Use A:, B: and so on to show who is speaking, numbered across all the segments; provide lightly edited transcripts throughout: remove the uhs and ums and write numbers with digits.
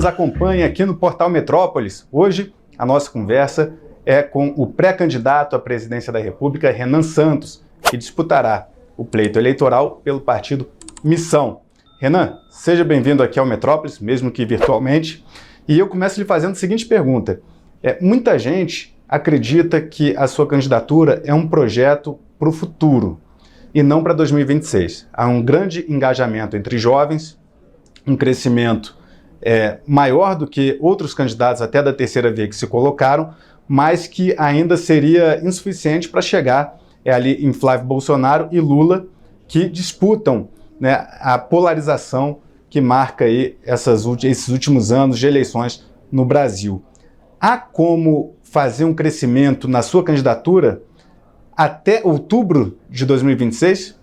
A: Nos acompanha aqui no Portal Metrópolis. Hoje, a nossa conversa é com o pré-candidato à presidência da República, Renan Santos, que disputará o pleito eleitoral pelo partido Missão. Renan, seja bem-vindo aqui ao Metrópolis, mesmo que virtualmente. E eu começo lhe fazendo a seguinte pergunta. Muita gente acredita que a sua candidatura é um projeto para o futuro e não para 2026. Há um grande engajamento entre jovens, um crescimento maior do que outros candidatos até da terceira via que se colocaram, mas que ainda seria insuficiente para chegar ali em Flávio Bolsonaro e Lula, que disputam, né, a polarização que marca aí esses últimos anos de eleições no Brasil. Há como fazer um crescimento na sua candidatura até outubro de 2026?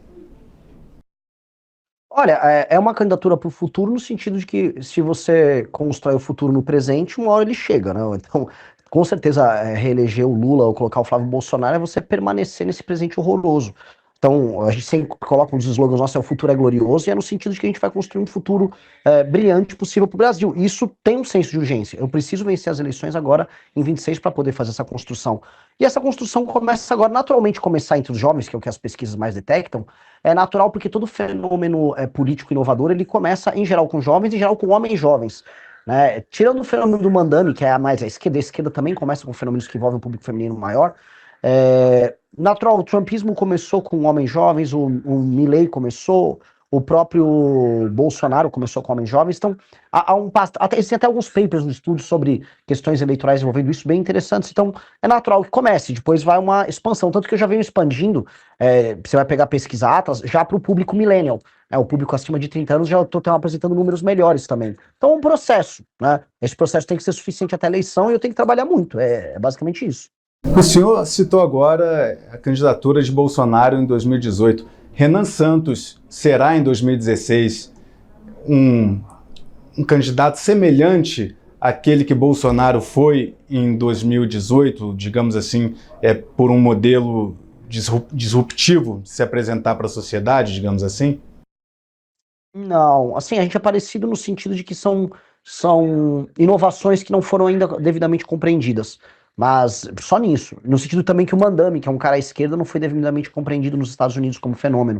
B: Olha, é uma candidatura para o futuro no sentido de que se você constrói o futuro no presente, uma hora ele chega, né? Então, com certeza, reeleger o Lula ou colocar o Flávio Bolsonaro é você permanecer nesse presente horroroso. Então, a gente sempre coloca um dos slogans nossos, o futuro é glorioso, e é no sentido de que a gente vai construir um futuro brilhante possível para o Brasil. E isso tem um senso de urgência. Eu preciso vencer as eleições agora, em 26, para poder fazer essa construção. E essa construção começa agora, naturalmente, começar entre os jovens, que é o que as pesquisas mais detectam. É natural porque todo fenômeno político inovador, ele começa, em geral, com jovens, em geral, com homens jovens. Né? Tirando o fenômeno do Mandani, que é a mais à esquerda, a esquerda também começa com fenômenos que envolvem um público feminino maior. Natural, o trumpismo começou com homens jovens, o Milley começou, o próprio Bolsonaro começou com homens jovens, então existem até alguns papers no estudo sobre questões eleitorais envolvendo isso bem interessantes, então é natural que comece, depois vai uma expansão, tanto que eu já venho expandindo, você vai pegar pesquisa Atlas, já para o público millennial, o público acima de 30 anos já estou apresentando números melhores também. Então é um processo, né? Esse processo tem que ser suficiente até a eleição e eu tenho que trabalhar muito, é basicamente isso.
A: O senhor citou agora a candidatura de Bolsonaro em 2018. Renan Santos será em 2016 um candidato semelhante àquele que Bolsonaro foi em 2018, digamos assim, por um modelo disruptivo de se apresentar para a sociedade, digamos assim?
B: Não, assim, a gente é parecido no sentido de que são inovações que não foram ainda devidamente compreendidas. Mas só nisso. No sentido também que o Mandami, que é um cara à esquerda, não foi devidamente compreendido nos Estados Unidos como fenômeno.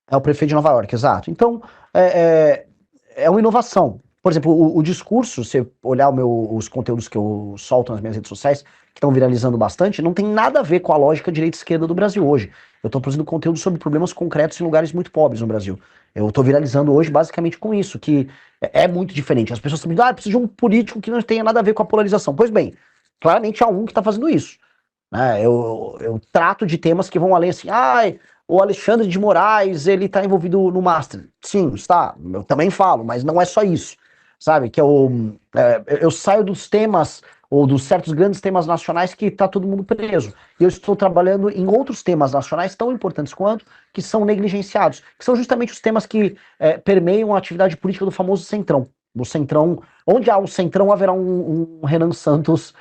B: É o prefeito de Nova York, exato. Então, é uma inovação. Por exemplo, o discurso, se você olhar os conteúdos que eu solto nas minhas redes sociais, que estão viralizando bastante, não tem nada a ver com a lógica direita-esquerda do Brasil hoje. Eu estou produzindo conteúdo sobre problemas concretos em lugares muito pobres no Brasil. Eu estou viralizando hoje basicamente com isso, que é muito diferente. As pessoas estão dizendo, precisa de um político que não tenha nada a ver com a polarização. Pois bem, claramente há um que está fazendo isso. Né? Eu trato de temas que vão além assim, o Alexandre de Moraes, ele está envolvido no Master. Sim, está, eu também falo, mas não é só isso. Sabe, que eu saio dos temas, ou dos certos grandes temas nacionais que está todo mundo preso. E eu estou trabalhando em outros temas nacionais tão importantes quanto, que são negligenciados, que são justamente os temas que permeiam a atividade política do famoso Centrão. O Centrão, onde há um Centrão, haverá um Renan Santos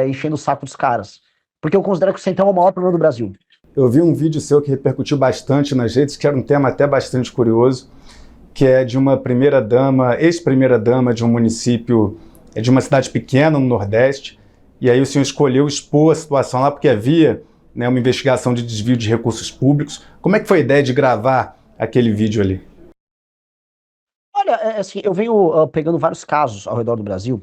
B: enchendo o saco dos caras. Porque eu considero que o Centrão é o maior problema do Brasil.
A: Eu vi um vídeo seu que repercutiu bastante nas redes, que era um tema até bastante curioso, que é de uma primeira-dama, ex-primeira-dama de um município, de uma cidade pequena no Nordeste, e aí o senhor escolheu expor a situação lá porque havia, né, uma investigação de desvio de recursos públicos. Como é que foi a ideia de gravar aquele vídeo ali?
B: Olha, assim, eu venho pegando vários casos ao redor do Brasil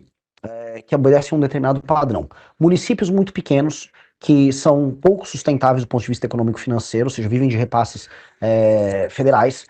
B: que obedecem a um determinado padrão. Municípios muito pequenos, que são pouco sustentáveis do ponto de vista econômico-financeiro, ou seja, vivem de repasses federais.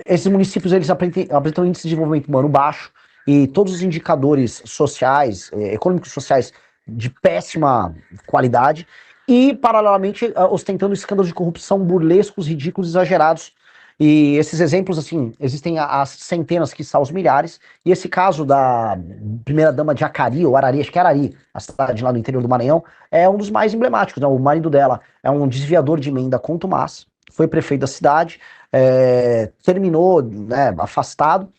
B: Esses municípios, eles apresentam índice de desenvolvimento humano baixo, e todos os indicadores sociais, econômicos sociais, de péssima qualidade, e, paralelamente, ostentando escândalos de corrupção burlescos, ridículos, exagerados. E esses exemplos, assim, existem as centenas, quiçá os milhares, e esse caso da primeira-dama de Acari, ou Arari, acho que é Arari, a cidade lá no interior do Maranhão, é um dos mais emblemáticos, né? O marido dela é um desviador de emenda contumaz, foi prefeito da cidade, terminou, né, afastado,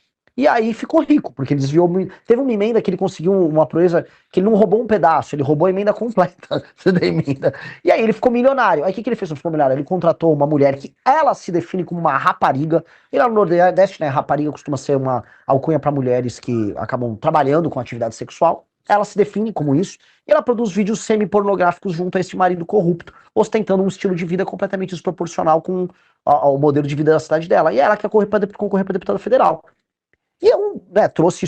B: E aí ficou rico, porque ele desviou. Teve uma emenda que ele conseguiu uma proeza que ele não roubou um pedaço, ele roubou a emenda completa da emenda. E aí ele ficou milionário. Aí o que ele fez quando ficou milionário? Ele contratou uma mulher que ela se define como uma rapariga. E lá no Nordeste, né, rapariga costuma ser uma alcunha para mulheres que acabam trabalhando com atividade sexual. Ela se define como isso. E ela produz vídeos semi-pornográficos junto a esse marido corrupto, ostentando um estilo de vida completamente desproporcional com ao modelo de vida da cidade dela. E ela quer concorrer para deputada federal. E eu, né, trouxe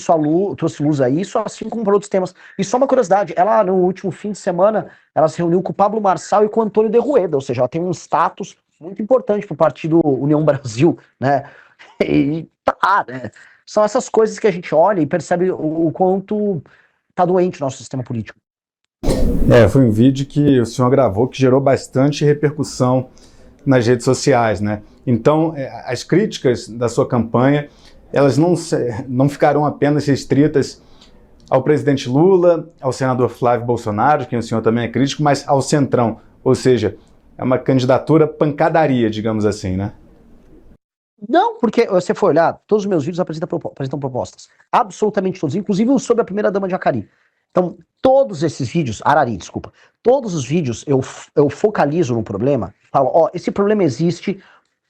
B: luz a isso, assim como para outros temas. E só uma curiosidade, ela no último fim de semana, ela se reuniu com o Pablo Marçal e com o Antônio de Rueda, ou seja, ela tem um status muito importante para o partido União Brasil, né? E tá, né? São essas coisas que a gente olha e percebe o quanto tá doente o nosso sistema político.
A: Foi um vídeo que o senhor gravou que gerou bastante repercussão nas redes sociais, né? Então, as críticas da sua campanha, elas não ficarão apenas restritas ao presidente Lula, ao senador Flávio Bolsonaro, quem o senhor também é crítico, mas ao Centrão, ou seja, é uma candidatura pancadaria, digamos assim, né?
B: Não, porque você for olhar, todos os meus vídeos apresentam propostas, absolutamente todos, inclusive o sobre a primeira-dama de Jacari. Então, todos esses vídeos, Arari, desculpa, todos os vídeos eu focalizo no problema, falo, ó, esse problema existe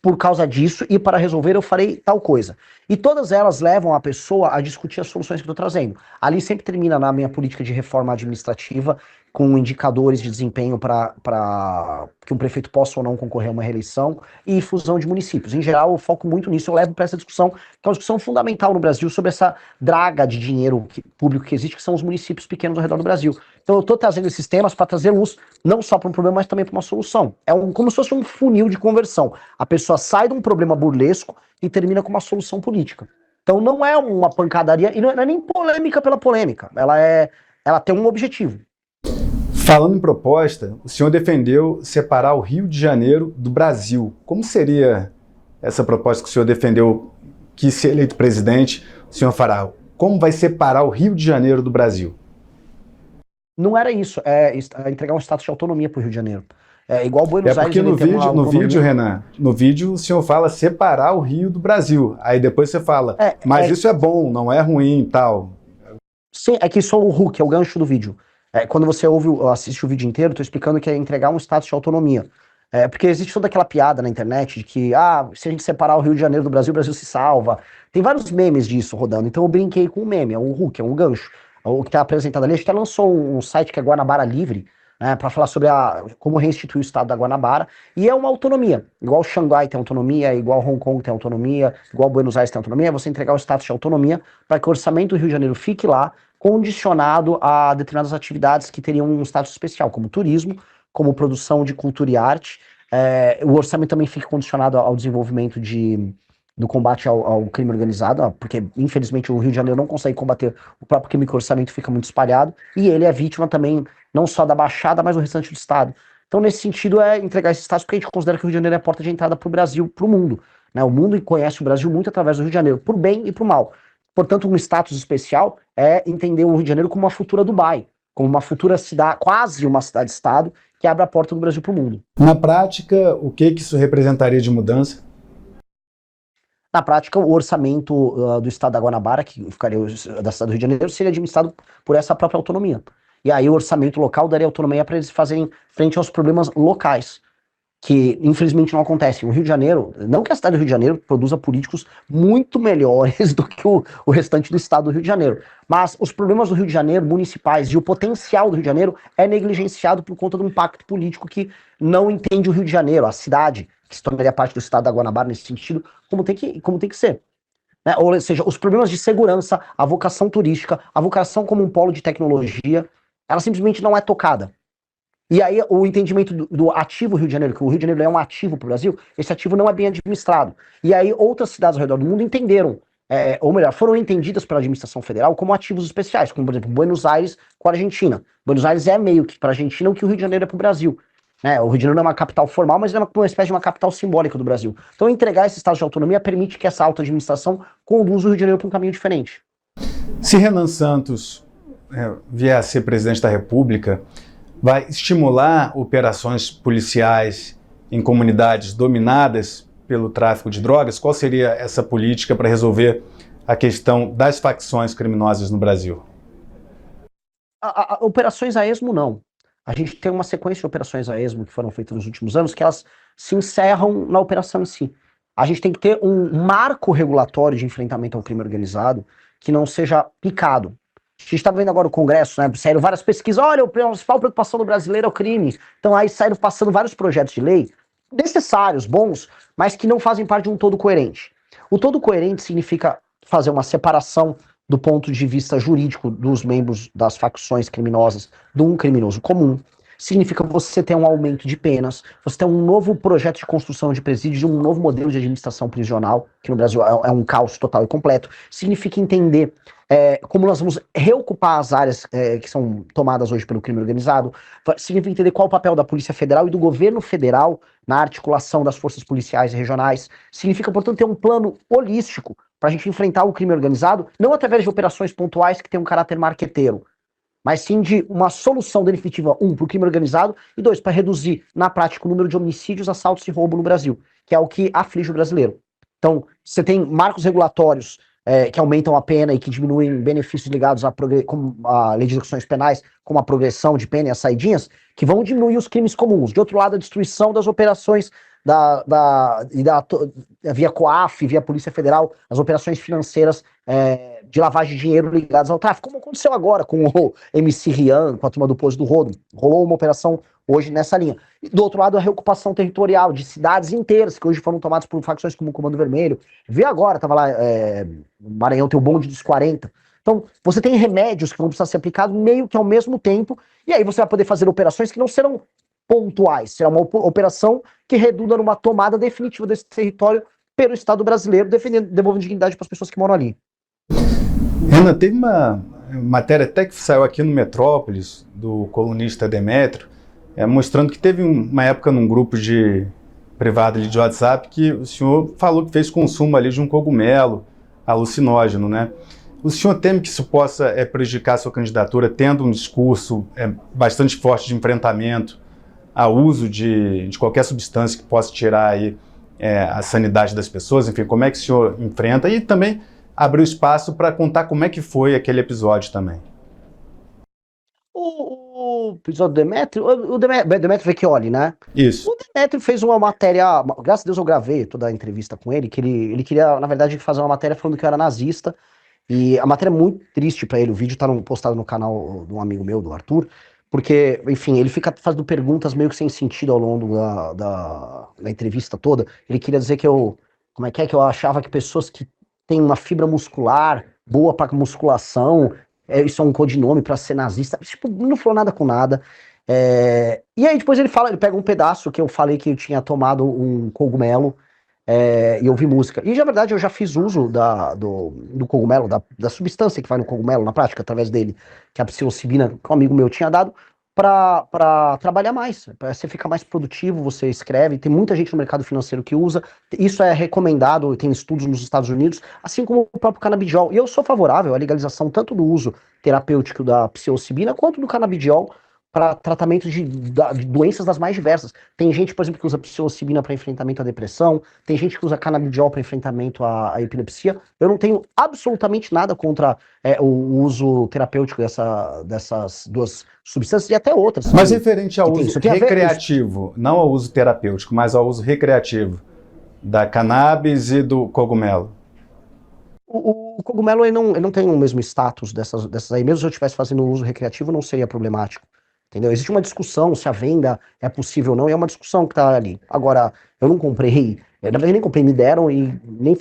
B: por causa disso e para resolver eu farei tal coisa. E todas elas levam a pessoa a discutir as soluções que eu estou trazendo. Ali sempre termina na minha política de reforma administrativa, com indicadores de desempenho para que um prefeito possa ou não concorrer a uma reeleição e fusão de municípios. Em geral, eu foco muito nisso, eu levo para essa discussão, que é uma discussão fundamental no Brasil sobre essa draga de dinheiro público que existe, que são os municípios pequenos ao redor do Brasil. Então eu estou trazendo esses temas para trazer luz, não só para um problema, mas também para uma solução. Como se fosse um funil de conversão. A pessoa sai de um problema burlesco e termina com uma solução política. Então não é uma pancadaria, e não é nem polêmica pela polêmica, ela tem um objetivo.
A: Falando em proposta, o senhor defendeu separar o Rio de Janeiro do Brasil. Como seria essa proposta que o senhor defendeu, que se eleito presidente, o senhor fará? Como vai separar o Rio de Janeiro do Brasil?
B: Não era isso, é entregar um status de autonomia para o Rio de Janeiro. É igual Buenos Aires.
A: Porque no vídeo, Renan, no vídeo o senhor fala separar o Rio do Brasil. Aí depois você fala, mas isso é bom, não é ruim e tal.
B: Sim, é que só o Hulk, é o gancho do vídeo. Quando você assiste o vídeo inteiro, eu tô explicando que é entregar um status de autonomia. Porque existe toda aquela piada na internet de que, se a gente separar o Rio de Janeiro do Brasil, o Brasil se salva. Tem vários memes disso rodando, então eu brinquei com o meme, é um Hulk, é um gancho. O que está apresentado ali, a gente até lançou um site que é Guanabara Livre, né, para falar sobre como restituir o estado da Guanabara, e é uma autonomia, igual Xangai tem autonomia, igual Hong Kong tem autonomia, igual Buenos Aires tem autonomia, é você entregar o status de autonomia para que o orçamento do Rio de Janeiro fique lá, condicionado a determinadas atividades que teriam um status especial, como turismo, como produção de cultura e arte. O orçamento também fica condicionado ao desenvolvimento do combate ao crime organizado, porque infelizmente o Rio de Janeiro não consegue combater o próprio crime, que o orçamento fica muito espalhado, e ele é vítima também não só da Baixada, mas do restante do estado. Então nesse sentido é entregar esse status, porque a gente considera que o Rio de Janeiro é a porta de entrada para o Brasil, para o mundo, né? O mundo conhece o Brasil muito através do Rio de Janeiro, por bem e por mal. Portanto, um status especial é entender o Rio de Janeiro como uma futura Dubai, como uma futura cidade, quase uma cidade-estado, que abre a porta do Brasil para o mundo.
A: Na prática, o que isso representaria de mudança?
B: Na prática, o orçamento do estado da Guanabara, que ficaria da cidade do Rio de Janeiro, seria administrado por essa própria autonomia. E aí o orçamento local daria autonomia para eles fazerem frente aos problemas locais, que infelizmente não acontecem. O Rio de Janeiro, não que a cidade do Rio de Janeiro produza políticos muito melhores do que o restante do estado do Rio de Janeiro, mas os problemas do Rio de Janeiro, municipais, e o potencial do Rio de Janeiro é negligenciado por conta do impacto político que não entende o Rio de Janeiro, a cidade, que se tornaria parte do estado da Guanabara nesse sentido, como tem que ser. Né? Ou seja, os problemas de segurança, a vocação turística, a vocação como um polo de tecnologia, ela simplesmente não é tocada. E aí o entendimento do ativo Rio de Janeiro, que o Rio de Janeiro é um ativo para o Brasil, esse ativo não é bem administrado. E aí outras cidades ao redor do mundo entenderam, ou melhor, foram entendidas pela administração federal como ativos especiais, como por exemplo Buenos Aires com a Argentina. Buenos Aires é meio que para a Argentina o que o Rio de Janeiro é para o Brasil. O Rio de Janeiro não é uma capital formal, mas é uma espécie de uma capital simbólica do Brasil. Então entregar esse estado de autonomia permite que essa alta administração conduza o Rio de Janeiro para um caminho diferente.
A: Se Renan Santos vier a ser presidente da República, vai estimular operações policiais em comunidades dominadas pelo tráfico de drogas? Qual seria essa política para resolver a questão das facções criminosas no Brasil?
B: Operações a esmo, não. A gente tem uma sequência de operações a esmo que foram feitas nos últimos anos que elas se encerram na operação em si. A gente tem que ter um marco regulatório de enfrentamento ao crime organizado que não seja picado. A gente está vendo agora o Congresso, né? Saíram várias pesquisas. Olha, a principal preocupação do brasileiro é o crime. Então aí saíram passando vários projetos de lei necessários, bons, mas que não fazem parte de um todo coerente. O todo coerente significa fazer uma separação do ponto de vista jurídico dos membros das facções criminosas de um criminoso comum. Significa você ter um aumento de penas, você ter um novo projeto de construção de presídios, um novo modelo de administração prisional, que no Brasil é um caos total e completo. Significa entender como nós vamos reocupar as áreas que são tomadas hoje pelo crime organizado. Significa entender qual o papel da Polícia Federal e do governo federal na articulação das forças policiais e regionais. Significa, portanto, ter um plano holístico para a gente enfrentar o crime organizado, não através de operações pontuais que têm um caráter marqueteiro, mas sim de uma solução definitiva, para o crime organizado, e dois, para reduzir, na prática, o número de homicídios, assaltos e roubo no Brasil, que é o que aflige o brasileiro. Então, você tem marcos regulatórios que aumentam a pena e que diminuem benefícios ligados a legislações penais, como a progressão de pena e as saidinhas, que vão diminuir os crimes comuns. De outro lado, a destruição das operações via COAF, via Polícia Federal, as operações financeiras de lavagem de dinheiro ligadas ao tráfico, como aconteceu agora com o MC Rian, com a turma do Poço do Rodo. Rolou uma operação hoje nessa linha. E do outro lado, a reocupação territorial de cidades inteiras, que hoje foram tomadas por facções como o Comando Vermelho. Vê agora, tava lá, no Maranhão tem o bonde dos 40. Então, você tem remédios que vão precisar ser aplicados meio que ao mesmo tempo, e aí você vai poder fazer operações que não serão pontuais, será uma operação que redunda numa tomada definitiva desse território pelo Estado brasileiro, devolvendo dignidade para as pessoas que moram ali.
A: Renan, teve uma matéria até que saiu aqui no Metrópolis, do colunista Demétrio, mostrando que teve uma época num grupo privado ali de WhatsApp que o senhor falou que fez consumo ali de um cogumelo alucinógeno, né? O senhor teme que isso possa prejudicar a sua candidatura, tendo um discurso bastante forte de enfrentamento ao uso de qualquer substância que possa tirar aí, a sanidade das pessoas? Enfim, como é que o senhor enfrenta? E também abriu espaço para contar como é que foi aquele episódio também.
B: O episódio do Demétrio, o Demétrio Vecchioli, né?
A: Isso.
B: O Demétrio fez uma matéria, graças a Deus eu gravei toda a entrevista com ele, que ele queria, na verdade, fazer uma matéria falando que eu era nazista, e a matéria é muito triste pra ele, o vídeo tá postado no canal de um amigo meu, do Arthur, porque, enfim, ele fica fazendo perguntas meio que sem sentido ao longo da entrevista toda. Ele queria dizer que que eu achava que pessoas que têm uma fibra muscular boa pra musculação, isso é um codinome pra ser nazista. Tipo, não falou nada com nada. E aí depois ele pega um pedaço que eu falei que eu tinha tomado um cogumelo e ouvi música. E na verdade eu já fiz uso do cogumelo, da substância que vai no cogumelo, na prática, através dele, que é a psilocibina, que um amigo meu tinha dado, para trabalhar mais, para você ficar mais produtivo, você escreve, tem muita gente no mercado financeiro que usa, isso é recomendado, tem estudos nos Estados Unidos, assim como o próprio canabidiol, e eu sou favorável à legalização tanto do uso terapêutico da psilocibina, quanto do canabidiol para tratamento de doenças das mais diversas. Tem gente, por exemplo, que usa psilocibina para enfrentamento à depressão, tem gente que usa canabidiol para enfrentamento à epilepsia. Eu não tenho absolutamente nada contra o uso terapêutico dessas duas substâncias e até outras.
A: Mas referente ao uso recreativo, não ao uso terapêutico, mas ao uso recreativo da cannabis e do cogumelo.
B: O cogumelo ele não tem o mesmo status dessas aí. Mesmo se eu estivesse fazendo uso recreativo, não seria problemático. Entendeu? Existe uma discussão se a venda é possível ou não, e é uma discussão que tá ali. Agora, eu não comprei, na verdade nem comprei, me deram e não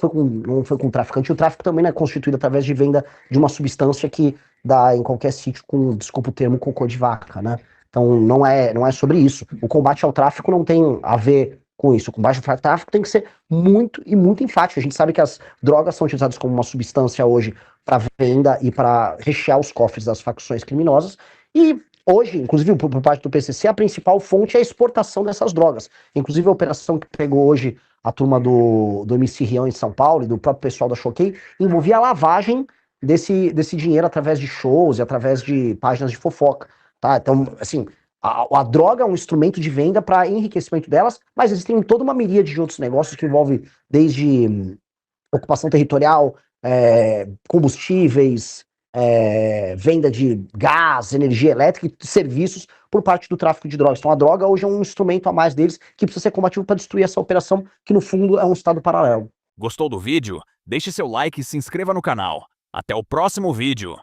B: foi com o traficante. E o tráfico também não é constituído através de venda de uma substância que dá em qualquer sítio com, desculpa o termo, cocô de vaca, né? Então não é sobre isso. O combate ao tráfico não tem a ver com isso. O combate ao tráfico tem que ser muito e muito enfático. A gente sabe que as drogas são utilizadas como uma substância hoje para venda e para rechear os cofres das facções criminosas. E hoje, inclusive por parte do PCC, a principal fonte é a exportação dessas drogas. Inclusive a operação que pegou hoje a turma do MC Rian em São Paulo e do próprio pessoal da Choquei, envolvia a lavagem desse dinheiro através de shows e através de páginas de fofoca. Tá? Então, assim, a droga é um instrumento de venda para enriquecimento delas, mas existem toda uma miríade de outros negócios que envolve desde ocupação territorial, combustíveis, venda de gás, energia elétrica e serviços por parte do tráfico de drogas. Então a droga hoje é um instrumento a mais deles que precisa ser combatido para destruir essa operação, que no fundo é um estado paralelo.
C: Gostou do vídeo? Deixe seu like e se inscreva no canal. Até o próximo vídeo!